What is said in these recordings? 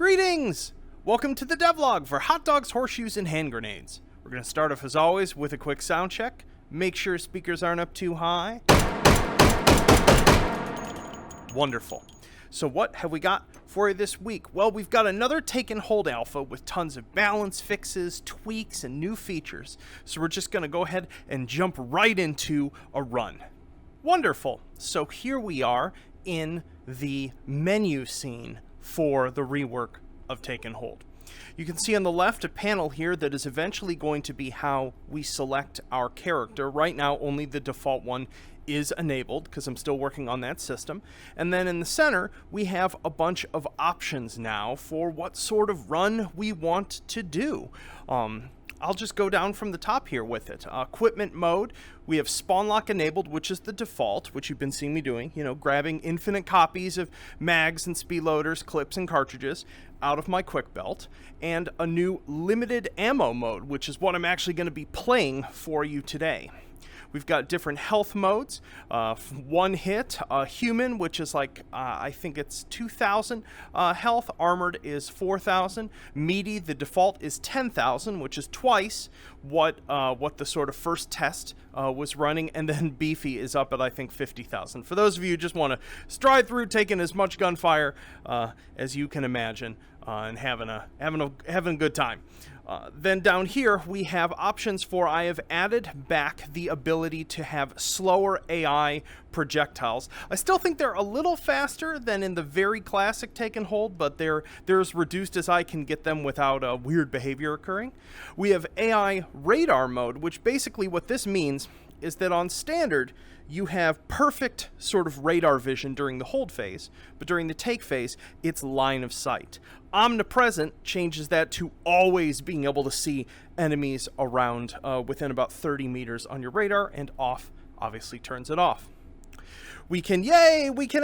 Greetings! Welcome to the devlog for hot dogs, horseshoes, and hand grenades. We're going to start off as always with a quick sound check. Make sure speakers aren't up too high. Wonderful. So what have we got for you this week? Well, we've got another take and hold alpha with tons of balance fixes, tweaks, and new features. So we're just going to go ahead and jump right into a run. Wonderful. So here we are in the menu scene for the rework of Take and Hold. You can see on the left a panel here that is eventually going to be how we select our character. Right now only the default one is enabled because I'm still working on that system. And then in the center we have a bunch of options now for what sort of run we want to do. I'll just go down from the top here with it. Equipment mode, we have spawn lock enabled, which is the default, which you've been seeing me doing, grabbing infinite copies of mags and speed loaders, clips, and cartridges out of my quick belt, and a new limited ammo mode, which is what I'm actually going to be playing for you today. We've got different health modes, one hit, human, which is like, I think it's 2,000 health, armored is 4,000, meaty, the default is 10,000, which is twice what the sort of first test was running, and then beefy is up at, I think, 50,000. For those of you who just want to stride through taking as much gunfire as you can imagine and having a good time. Then down here we have options for, I have added back the ability to have slower AI projectiles. I still think they're a little faster than in the very classic Take and Hold, but they're as reduced as I can get them without weird behavior occurring. We have AI radar mode, which basically what this means is that on standard you have perfect sort of radar vision during the hold phase, but during the take phase it's line of sight. Omnipresent changes that to always being able to see enemies around within about 30 meters on your radar, and off obviously turns it off. We can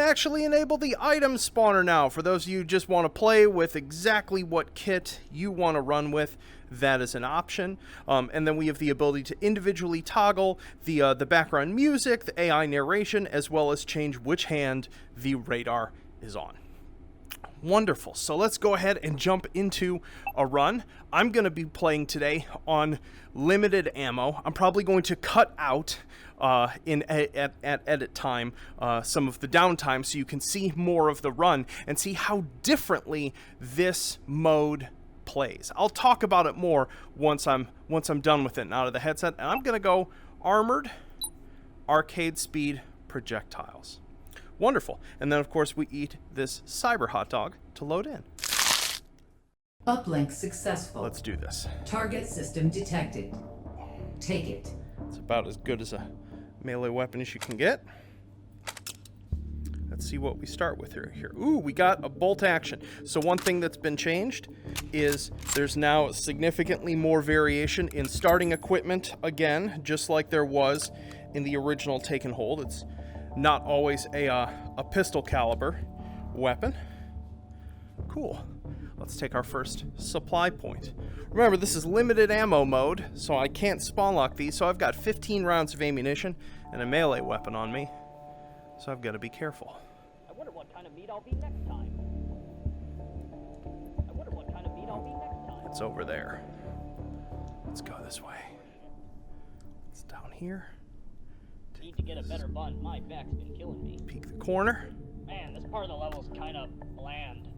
actually enable the item spawner now. For those of you who just want to play with exactly what kit you want to run with, that is an option. And then we have the ability to individually toggle the background music, the AI narration, as well as change which hand the radar is on. Wonderful. So let's go ahead and jump into a run. I'm going to be playing today on limited ammo. I'm probably going to cut out at edit time some of the downtime so you can see more of the run and see how differently this mode plays. I'll talk about it more once I'm done with it and out of the headset. And I'm going to go armored, arcade speed projectiles. Wonderful. And then, of course, we eat this cyber hot dog to load in. Uplink successful. Let's do this. Target system detected. Take it. It's about as good as a melee weapon as you can get. Let's see what we start with here. Ooh, we got a bolt action. So one thing that's been changed is there's now significantly more variation in starting equipment again, just like there was in the original Take and Hold. It's not always a pistol caliber weapon. Cool. Let's take our first supply point. Remember, this is limited ammo mode, so I can't spawn lock these, so I've got 15 rounds of ammunition and a melee weapon on me, so I've got to be careful. I wonder what kind of meat I'll be next time. It's over there. Let's go this way. It's down here. Need to get a better bun. My back's been killing me. Peek the corner. Man, this part of the level's kind of bland.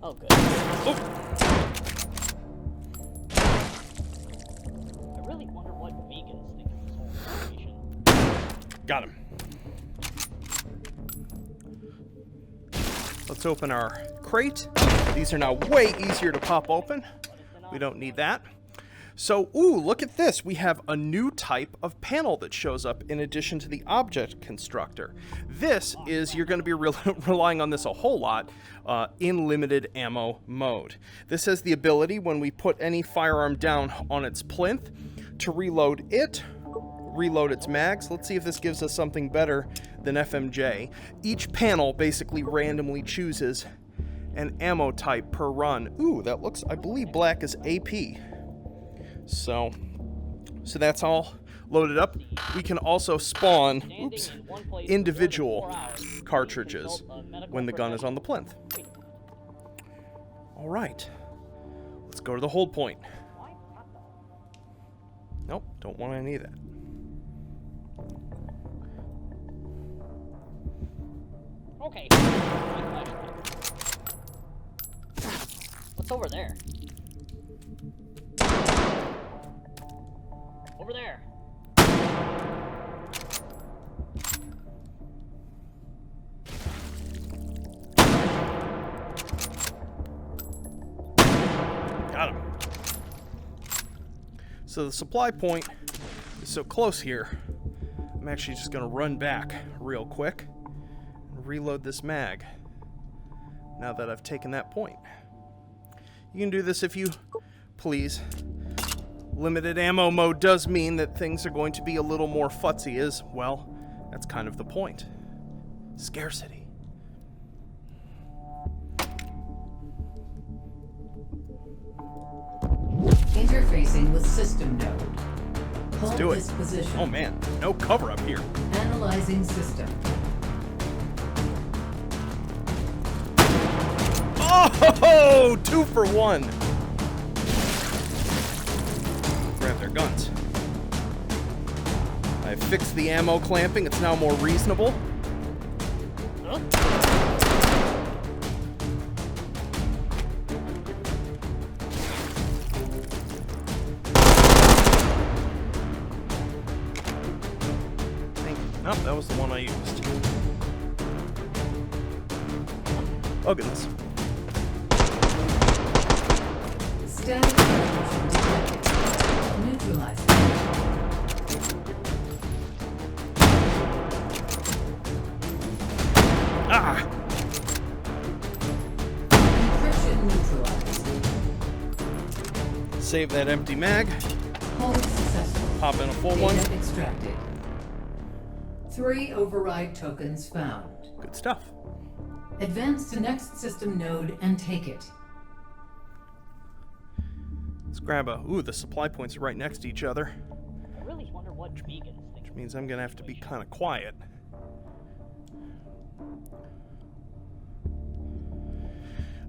Oh, good. Oh. I really wonder what vegans think of this whole situation. Got him. Let's open our crate. These are now way easier to pop open. We don't need that. So, ooh, look at this. We have a new type of panel that shows up in addition to the object constructor. This is, you're going to be relying on this a whole lot in limited ammo mode. This has the ability, when we put any firearm down on its plinth, to reload it, reload its mags. Let's see if this gives us something better than FMJ. Each panel basically randomly chooses an ammo type per run. Ooh, that looks, I believe black is AP. So that's all loaded up, we can also spawn Standing in one place for more than individual 4 hours, please cartridges consult a medical when the gun is on the plinth. professional. All right, let's go to the hold point. Why not though? Nope, don't want any of that. Okay. My flashlight. What's over there? Over there. Got him. So the supply point is so close here, I'm actually just gonna run back real quick and reload this mag now that I've taken that point. You can do this if you please. Limited ammo mode does mean that things are going to be a little more futzy as well. That's kind of the point. Scarcity. Interfacing with system node. Hold do it. this position. Oh man, no cover up here. Analyzing system. Oh, 2 for 1. Grab their guns. I fixed the ammo clamping. It's now more reasonable. Huh? Nope, that was the one I used. Oh goodness. Static evolution detected. Neutralizing. Ah! Encryption neutralized. Save that empty mag. Hold successful. Pop in a full Data one. extracted. 3 override tokens found. Good stuff. Advance to next system node and take it. Let's grab a... Ooh, the supply points are right next to each other. I really wonder what Vegan's thinking. Which means I'm gonna have to be kind of quiet.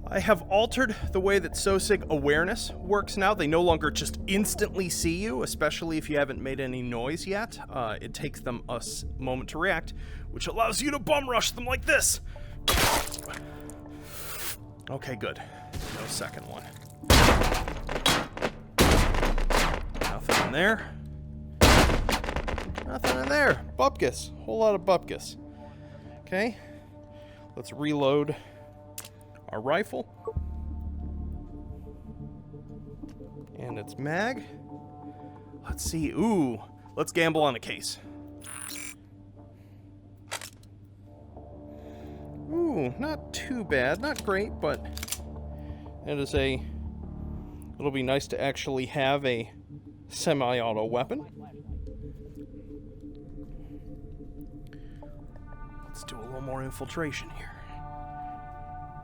I have altered the way that SOSIG awareness works now. They no longer just instantly see you, especially if you haven't made any noise yet. It takes them a moment to react, which allows you to bum rush them like this. Okay, good. No second one. Nothing in there. Nothing in there. Bupkis. Whole lot of bupkis. Okay. Let's reload our rifle. And its mag. Let's see. Ooh. Let's gamble on a case. Ooh, not too bad. Not great, but it is a... It'll be nice to actually have a semi-auto weapon. Let's do a little more infiltration here.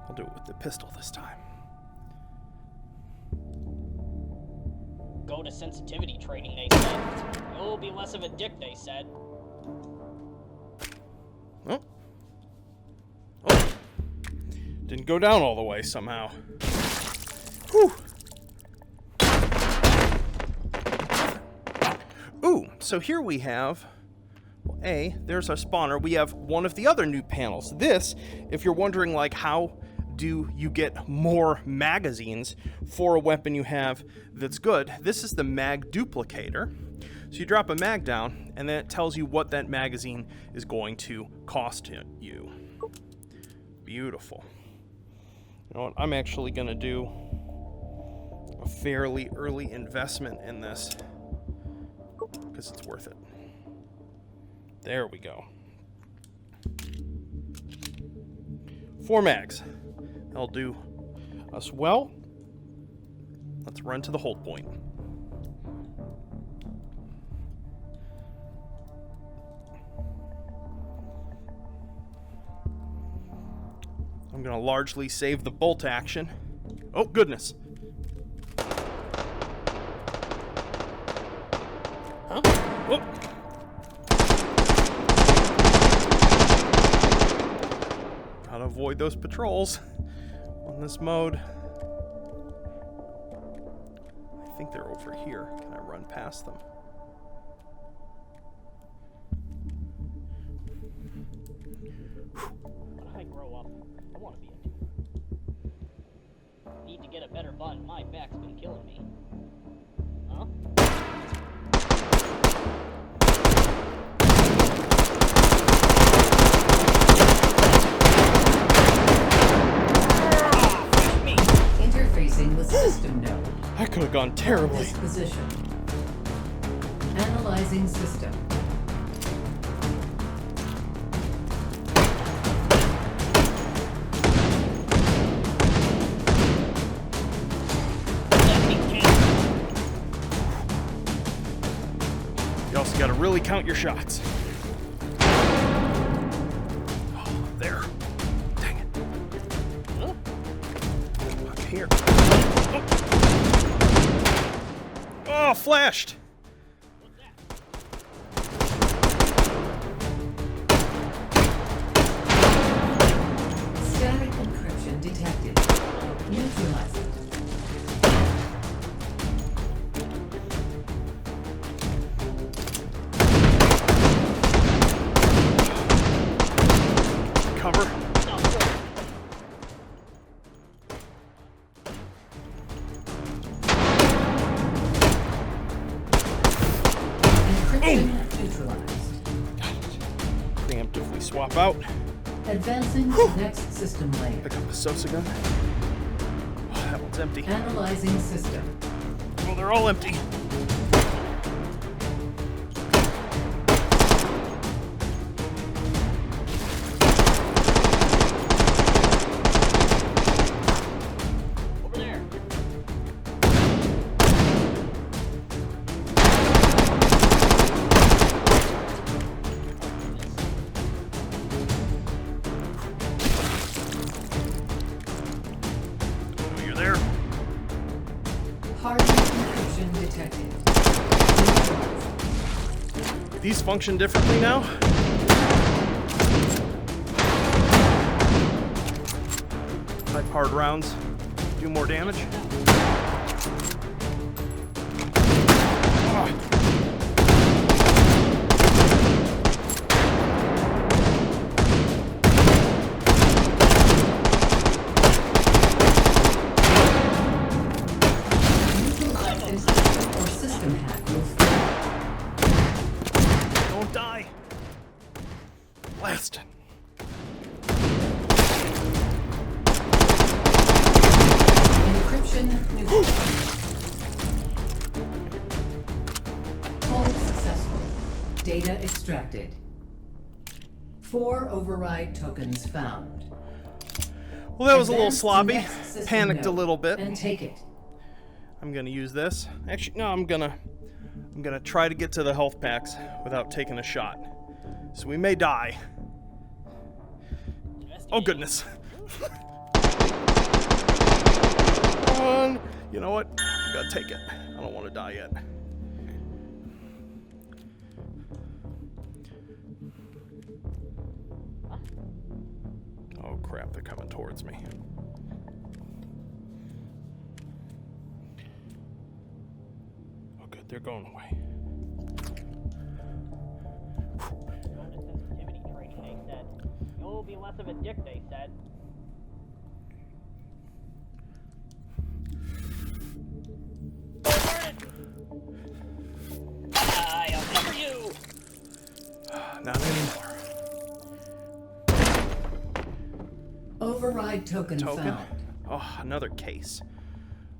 I'll do it with the pistol this time. Go to sensitivity training, they said. You'll be less of a dick, they said. Oh. Oh. Didn't go down all the way somehow. Whew. Ooh, so here we have, well, there's our spawner. We have one of the other new panels. This, if you're wondering, like, how do you get more magazines for a weapon you have that's good, this is the mag duplicator. So you drop a mag down, and then it tells you what that magazine is going to cost you. Beautiful. You know what? I'm actually going to do a fairly early investment in this because it's worth it. There we go. 4 mags. That'll do us well. Let's run to the hold point. I'm going to largely save the bolt action. Oh, goodness. Huh? Oh. Gotta avoid those patrols on this mode. I think they're over here. Can I run past them? When I grow up, I want to be a tuner. Need to get a better button. My back's been killing me. Huh? Interfacing with system node. That could have gone terribly. Disposition. Analyzing system. You also got to really count your shots. Oh, there. Dang it. Huh? Up here. Oh, flashed. What's that? Static encryption detected. Neutralize it. Cover. No, Encryption neutralized. Preemptively swap out. Advancing to next system layer. Pick up the Sosa gun. Oh, that one's empty. Analyzing system. Well, they're all empty. over there. Oh, you're there. Hardened encryption detected. Neutralized. These function differently now. Type hard rounds do more damage. Ah. Neutralized instance or system hack will fail. Don't die. Blast. Encryption neutralized. Hold successful. Data extracted. 4 override tokens found. Well, that was a little Advance to sloppy. next system Panicked a node little bit. And take it. I'm gonna use this. Actually, no, I'm gonna try to get to the health packs without taking a shot. So we may die. Oh goodness. Come on. You know what? I gotta take it. I don't want to die yet. Oh crap, they're coming towards me. Oh good, they're going away. Going to sensitivity training, they said. You'll be less of a dick, they said. Burn it! I'll cover you! Not anymore. Override token Token? found. Oh, another case.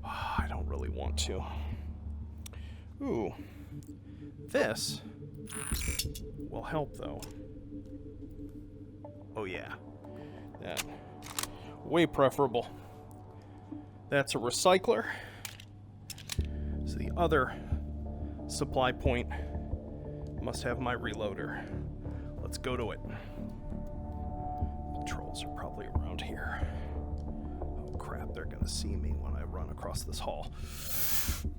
Oh, I don't really want to. Ooh. This will help though. Oh yeah. That. Way preferable. That's a recycler. So the other supply point must have my reloader. Let's go to it. Patrols are probably around here. Oh crap, they're gonna see me when I run across this hall.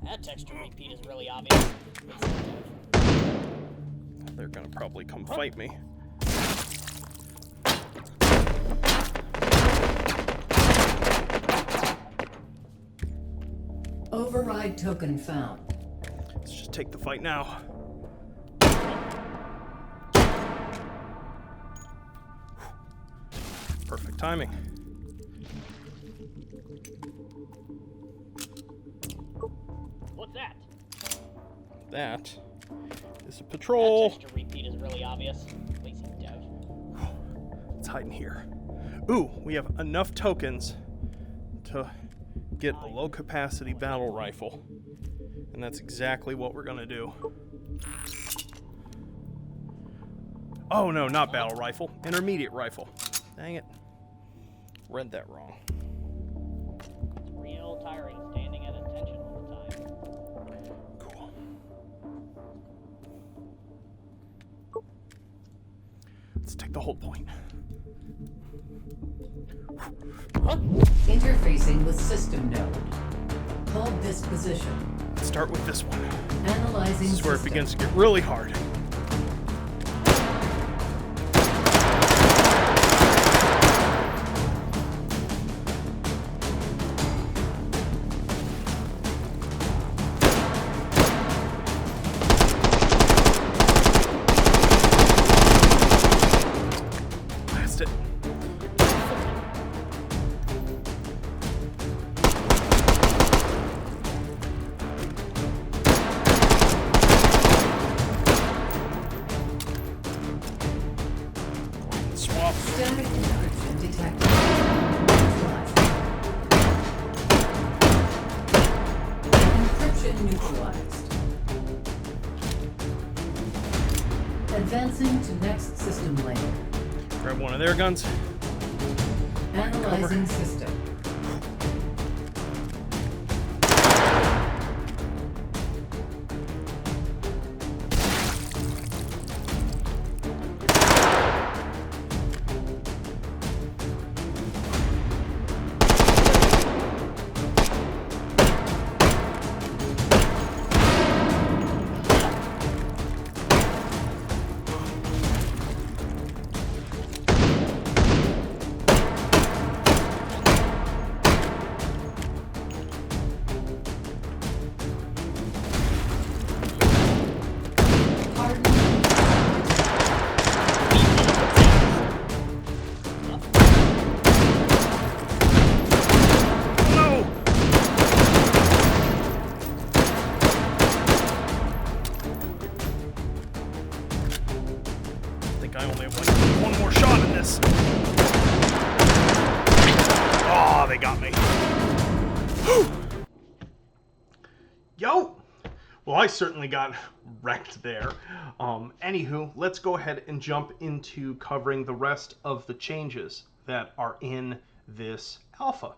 That texture repeat is really obvious. They're gonna probably come fight me. Override token found. Let's just take the fight now. Perfect timing. What's that? That is a patrol. That gesture repeat is really obvious. Lazy dev. Let's hide in here. Ooh, we have enough tokens to get a low capacity battle rifle. And that's exactly what we're gonna do. Oh no, not battle rifle. Intermediate rifle. Dang it. Read that wrong. It's real tiring standing at attention all the time. Cool. Let's take the hold point. Interfacing with system node. Hold this position. Let's start with this one. Analyzing This is where it system. begins to get really hard. Blast it. Swap. Static encryption detected. Neutralized. Encryption neutralized. Advancing to next system layer. Grab one of their guns. Analyzing system. No! I think I only have like one more shot in this. Oh, they got me. Yo! Well, I certainly got wrecked there. Anywho, let's go ahead and jump into covering the rest of the changes that are in this alpha.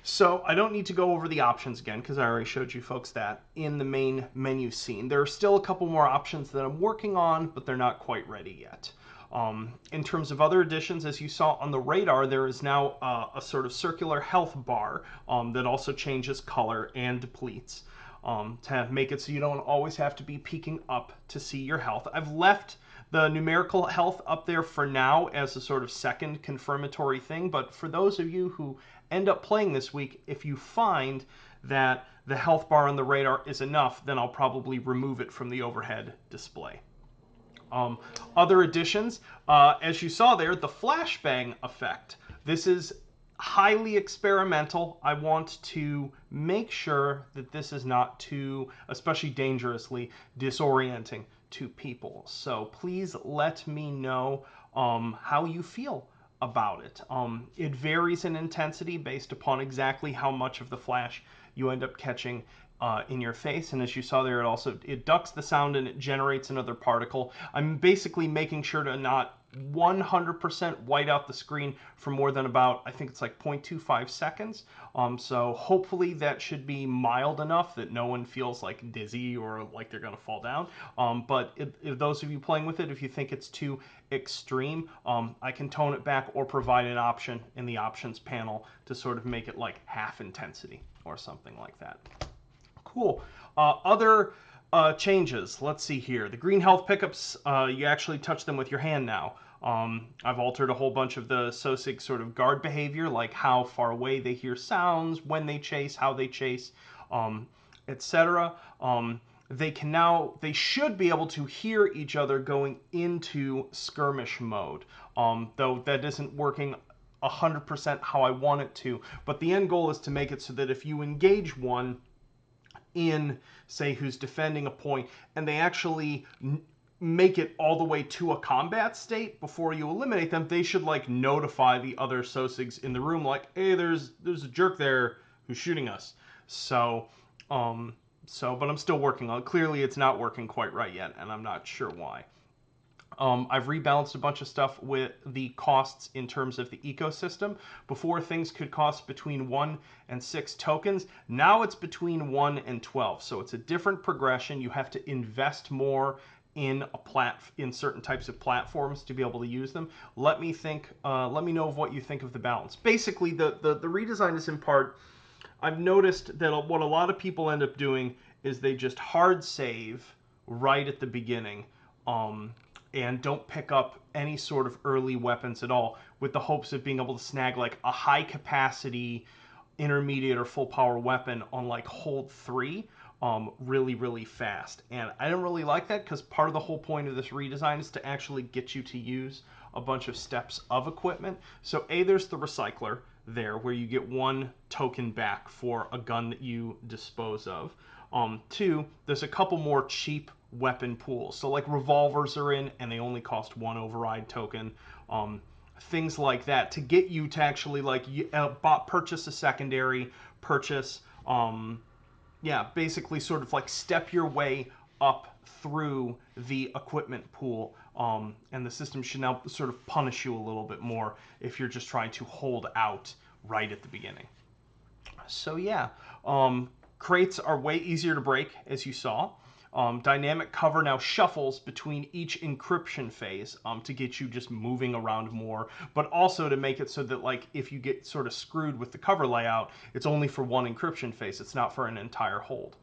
So I don't need to go over the options again because I already showed you folks that in the main menu scene. There are still a couple more options that I'm working on, but they're not quite ready yet. In terms of other additions, as you saw on the radar, there is now a sort of circular health bar that also changes color and depletes to make it so you don't always have to be peeking up to see your health. I've left the numerical health up there for now as a sort of second confirmatory thing, but for those of you who end up playing this week, if you find that the health bar on the radar is enough, then I'll probably remove it from the overhead display. Other additions, as you saw there, the flashbang effect. This is highly experimental. I want to make sure that this is not too, especially dangerously, disorienting to people. So please let me know how you feel about it. It varies in intensity based upon exactly how much of the flash you end up catching in your face, and as you saw there, it ducks the sound and it generates another particle. I'm basically making sure to not 100% white out the screen for more than about, I think it's like 0.25 seconds. So hopefully that should be mild enough that no one feels like dizzy or like they're gonna fall down. But if those of you playing with it, if you think it's too extreme, I can tone it back or provide an option in the options panel to sort of make it like half intensity or something like that. Cool. Other Changes. Let's see here. The green health pickups, you actually touch them with your hand now. I've altered a whole bunch of the SOSIG sort of guard behavior, like how far away they hear sounds, when they chase, how they chase, etc. They should be able to hear each other going into skirmish mode, though that isn't working 100% how I want it to. But the end goal is to make it so that if you engage one in, say, who's defending a point, and they actually make it all the way to a combat state before you eliminate them, they should like notify the other SOSIGs in the room, like, hey, there's a jerk there who's shooting us. But I'm still working on it. Clearly it's not working quite right yet, and I'm not sure why. I've rebalanced a bunch of stuff with the costs in terms of the ecosystem. Before, things could cost between 1 and 6 tokens. Now it's between 1 and 12. So it's a different progression. You have to invest more in in certain types of platforms to be able to use them. Let me know of what you think of the balance. Basically, the redesign is in part, I've noticed that what a lot of people end up doing is they just hard save right at the beginning. And don't pick up any sort of early weapons at all, with the hopes of being able to snag like a high capacity, intermediate, or full power weapon on like hold 3 really, really fast. And I don't really like that, because part of the whole point of this redesign is to actually get you to use a bunch of steps of equipment. So there's the recycler there, where you get 1 token back for a gun that you dispose of. 2, there's a couple more cheap weapon pools. So like revolvers are in, and they only cost 1 override token. Things like that to get you to actually like purchase a secondary, basically sort of like step your way up through the equipment pool. And the system should now sort of punish you a little bit more if you're just trying to hold out right at the beginning. So yeah, crates are way easier to break, as you saw. Dynamic cover now shuffles between each encryption phase to get you just moving around more, but also to make it so that like if you get sort of screwed with the cover layout, it's only for 1 encryption phase. It's not for an entire hold.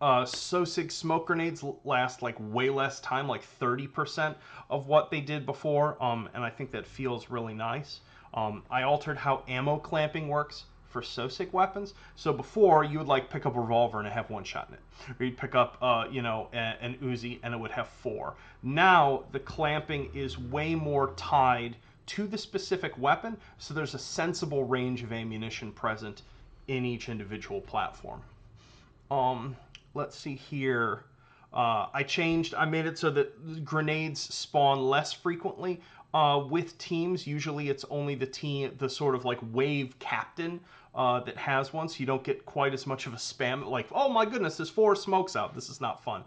SOSIG smoke grenades last like way less time, like 30% of what they did before, and I think that feels really nice. I altered how ammo clamping works for SOSIG weapons. So before, you would like pick up a revolver and have 1 shot in it, or you'd pick up an Uzi and it would have 4. Now the clamping is way more tied to the specific weapon, so there's a sensible range of ammunition present in each individual platform. Let's see here. I made it so that grenades spawn less frequently with teams. Usually it's only the sort of like wave captain that has one, so you don't get quite as much of a spam. Like, oh my goodness, there's 4 smokes out. This is not fun.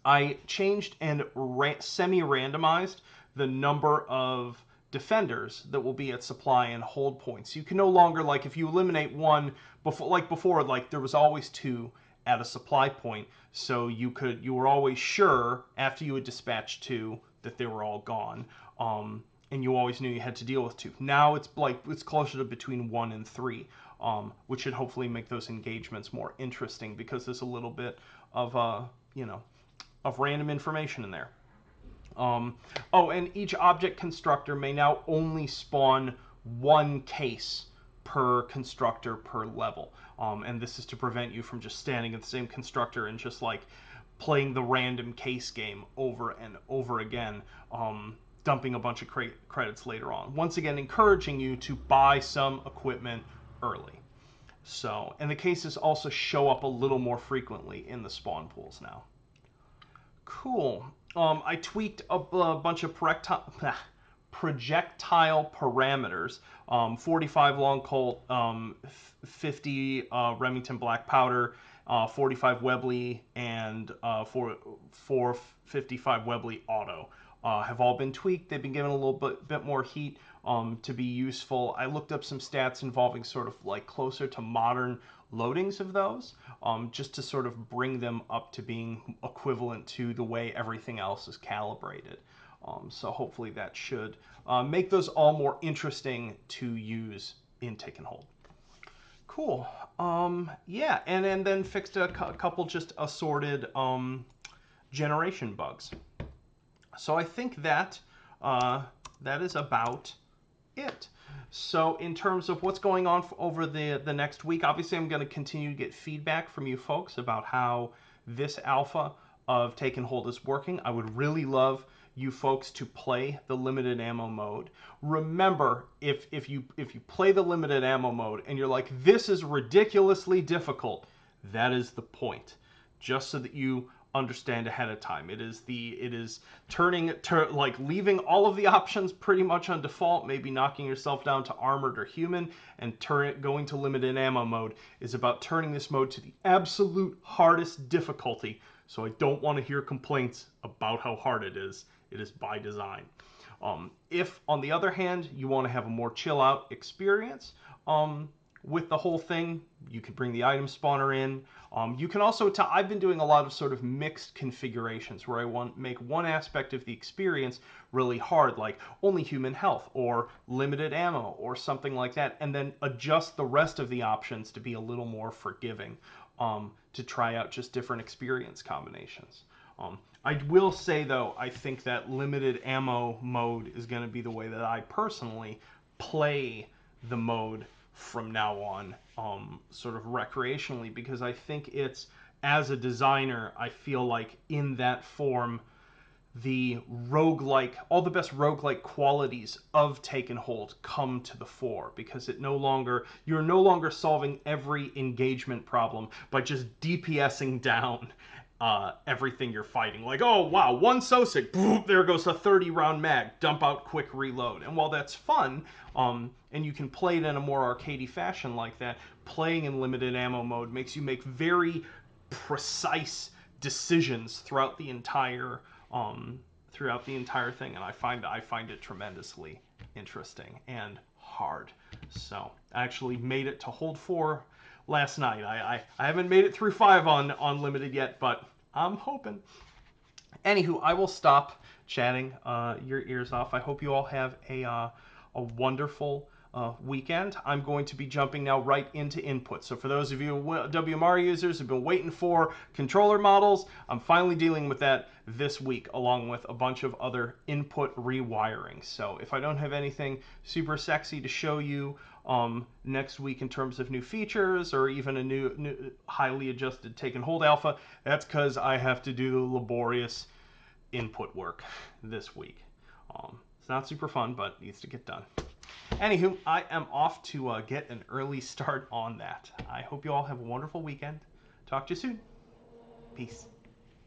I changed and semi-randomized the number of defenders that will be at supply and hold points. You can no longer, like, if you eliminate 1 before, like there was always 2 at a supply point, so you were always sure after you had dispatched 2 that they were all gone, and you always knew you had to deal with 2. Now it's closer to between 1 and 3, which should hopefully make those engagements more interesting, because there's a little bit of of random information in there. And each object constructor may now only spawn 1 case per constructor per level. And this is to prevent you from just standing at the same constructor and just like playing the random case game over and over again, dumping a bunch of credits later on. Once again, encouraging you to buy some equipment early. So, and the cases also show up a little more frequently in the spawn pools now. Cool. I tweaked a bunch of projectile parameters. 45 long Colt, 50 Remington black powder, 45 Webley, and 455 Webley auto have all been tweaked. They've been given a little bit more heat to be useful. I looked up some stats involving sort of like closer to modern loadings of those, just to sort of bring them up to being equivalent to the way everything else is calibrated. So hopefully that should make those all more interesting to use in Take and Hold. Cool. Yeah, and then fixed a couple just assorted generation bugs. So I think that that is about it. So in terms of what's going on over the next week, obviously I'm going to continue to get feedback from you folks about how this alpha of Taken Hold is working. I would really love you folks to play the limited ammo mode. Remember, if you play the limited ammo mode and you're like, this is ridiculously difficult, that is the point. Just so that you understand ahead of time. It is like leaving all of the options pretty much on default, maybe knocking yourself down to armored or human, and going to limited ammo mode is about turning this mode to the absolute hardest difficulty. So I don't want to hear complaints about how hard it is. It is by design. If, on the other hand, you want to have a more chill out experience with the whole thing, you could bring the item spawner in. You can also, I've been doing a lot of sort of mixed configurations where I make one aspect of the experience really hard, like only human health or limited ammo or something like that, and then adjust the rest of the options to be a little more forgiving, to try out just different experience combinations. I will say, though, I think that limited ammo mode is going to be the way that I personally play the mode from now on, sort of recreationally, because I think it's, as a designer, I feel like in that form, the roguelike, all the best roguelike qualities of Taken Hold come to the fore, because you're no longer solving every engagement problem by just DPSing down everything you're fighting. Like, oh wow, one Sosic, boom, there goes a 30-round mag, dump out, quick reload. And while that's fun, and you can play it in a more arcadey fashion like that, playing in limited ammo mode makes you make very precise decisions throughout the entire thing, and I find it tremendously interesting and hard. So I actually made it to Hold 4 last night. I haven't made it through 5 on limited yet, but I'm hoping. Anywho, I will stop chatting your ears off. I hope you all have a wonderful weekend. I'm going to be jumping now right into input. So for those of you WMR users who've been waiting for controller models, I'm finally dealing with that this week, along with a bunch of other input rewiring. So if I don't have anything super sexy to show you next week in terms of new features or even a new highly adjusted Taken Hold alpha, that's because I have to do the laborious input work this week. It's not super fun, but it needs to get done. Anywho, I am off to get an early start on that. I hope you all have a wonderful weekend. Talk to you soon. Peace.